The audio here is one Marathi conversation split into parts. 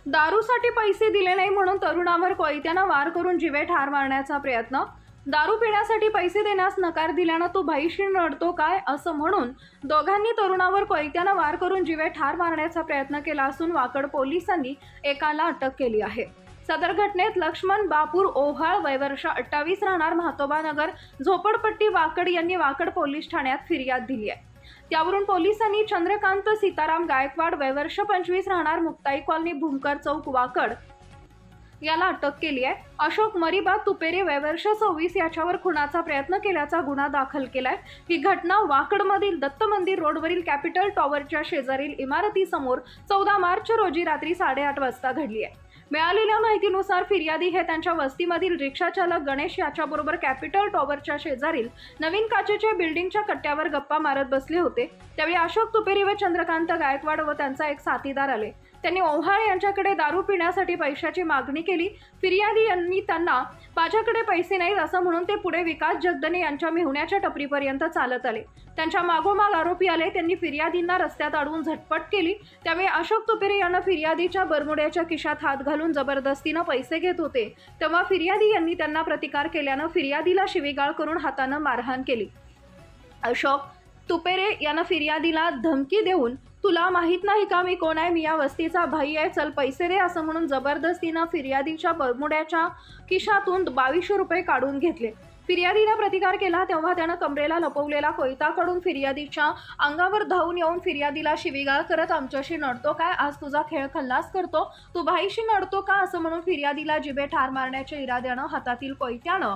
दारूसाठी पैसे दिले नाही म्हणून तरुणावर कोयत्यानं वार करून जीवे ठार मारण्याचा प्रयत्न। दारू पिण्यासाठी पैसे देण्यास नकार दिल्यानं तू भाईशी रडतो काय असं म्हणून दोघांनी तरुणावर कोयत्यानं वार करून जीवे ठार मारण्याचा प्रयत्न केला असून वाकड पोलिसांनी एकाला अटक केली आहे। सदर घटनेत लक्ष्मण बापूर ओव्हाळ वय वर्ष 28 राहणार म्हातोबा नगर झोपडपट्टी वाकड यांनी वाकड पोलीस ठाण्यात फिर्याद दिली आहे। त्यावरून पोलिसांनी चंद्रकांत सीताराम गायकवाड वय वर्ष 25 राहणार मुक्ताई कॉलनी भूमकर चौक वाकड याला अटक केली आहे। अशोक मरीबा तुपेरे वय वर्ष 26 याच्यावर खुनाचा प्रयत्न केल्याचा गुन्हा दाखल केलाय। ही घटना वाकडमधील दत्त मंदिर रोडवरील कॅपिटल टॉवरच्या शेजारील इमारतीसमोर 14 मार्च रोजी रात्री 8:30 वाजता घडली आहे। मिळालेल्या माहितीनुसार फिर्यादी हे त्यांच्या वस्तीमधील रिक्षा चालक गणेश याच्याबरोबर कॅपिटल टॉवरच्या शेजारील नवीन काचेच्या बिल्डिंगच्या कट्ट्यावर गप्पा मारत बसले होते। त्यावेळी अशोक तुपेरी व चंद्रकांत गायकवाड व त्यांचा एक साथीदार आले। त्यांनी ओव्हाळ यांच्याकडे दारू पिण्यासाठी पैशाची मागणी केली। फिर्यादी यांनी त्यांना माझ्याकडे पैसे नाहीत असं म्हणून ते पुढे विकास जगदने यांच्या मेहुण्याच्या टपरीपर्यंत चालत आले। त्यांच्या मागोमाग आरोपी आले। त्यांनी फिर्यादींना रस्त्यात अडवून झटपट केली। त्यावेळी अशोक तुपेरे यांना फिर्यादीच्या बरमुड्याच्या खिशात हात घालून जबरदस्तीनं पैसे घेत होते। तेव्हा फिर्यादी यांनी त्यांना प्रतिकार केल्यानं फिर्यादीला शिवीगाळ करून हातानं मारहाण केली। अशोक तुपेरे यांना फिर्यादीला धमकी देऊन तुला माहित नाही का मी कोण आहे, मी या वस्तीचा भाई आहे, चल पैसे दे असं म्हणून जबरदस्तीनं फिर्यादीच्या बरमुड्याच्या खिशातून 2200 रुपये काढून घेतले। फिर्यादीला प्रतिकार केला तेव्हा त्यानं कमरेला लपवलेला कोयताकडून फिर्यादीच्या अंगावर धावून येऊन फिर्यादीला शिवीगाळ करत आमच्याशी नडतो काय, आज तुझा खेळ खल्लास करतो, तू भाईशी नडतो का असं म्हणून फिर्यादीला जिभे ठार मारण्याच्या इराद्यानं हातातील कोयत्यानं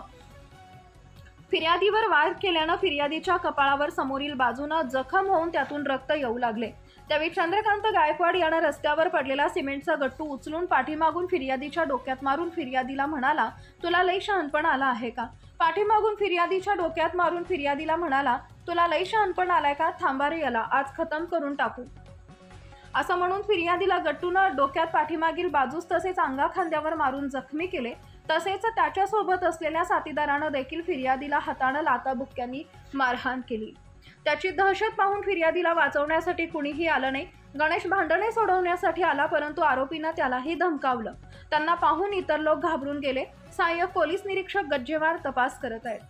फिर्यादीवर वार केल्यानं फिर्यादीच्या कपाळावर समोरील बाजूनं जखम होऊन त्यातून रक्त येऊ लागले। त्यावेळी चंद्रकांत गायकवाड यानं रस्त्यावर पडलेला सिमेंटचा गट्टू उचलून पाठीमागून फिर्यादीच्या डोक्यात मारून फिर्यादीला म्हणाला, तुला लई शहाणपण आला आहे का? पाठीमागून फिर्यादीच्या डोक्यात मारून फिर्यादीला म्हणाला, तुला लई शहाणपण आलाय का? थांबा रे याला, आज खतम करून टाकू असं म्हणून फिर्यादीला गट्टूनं डोक्यात पाठीमागील बाजूस तसेच अंगा खांद्यावर मारून जखमी केले। तसेच त्याच्यासोबत असलेल्या साथीदारानं देखील फिर्यादीला हातानं लाथाबुक्क्यांनी मारहाण केली। त्याची दहशत पाहून फिर्यादीला वाचवण्यासाठी कुणीही आलं नाही। गणेश भांडणे सोडवण्यासाठी आला परंतु आरोपीनं त्यालाही धमकावलं। त्यांना पाहून इतर लोक घाबरून गेले। सहाय्यक पोलीस निरीक्षक गज्जेवार तपास करत आहेत।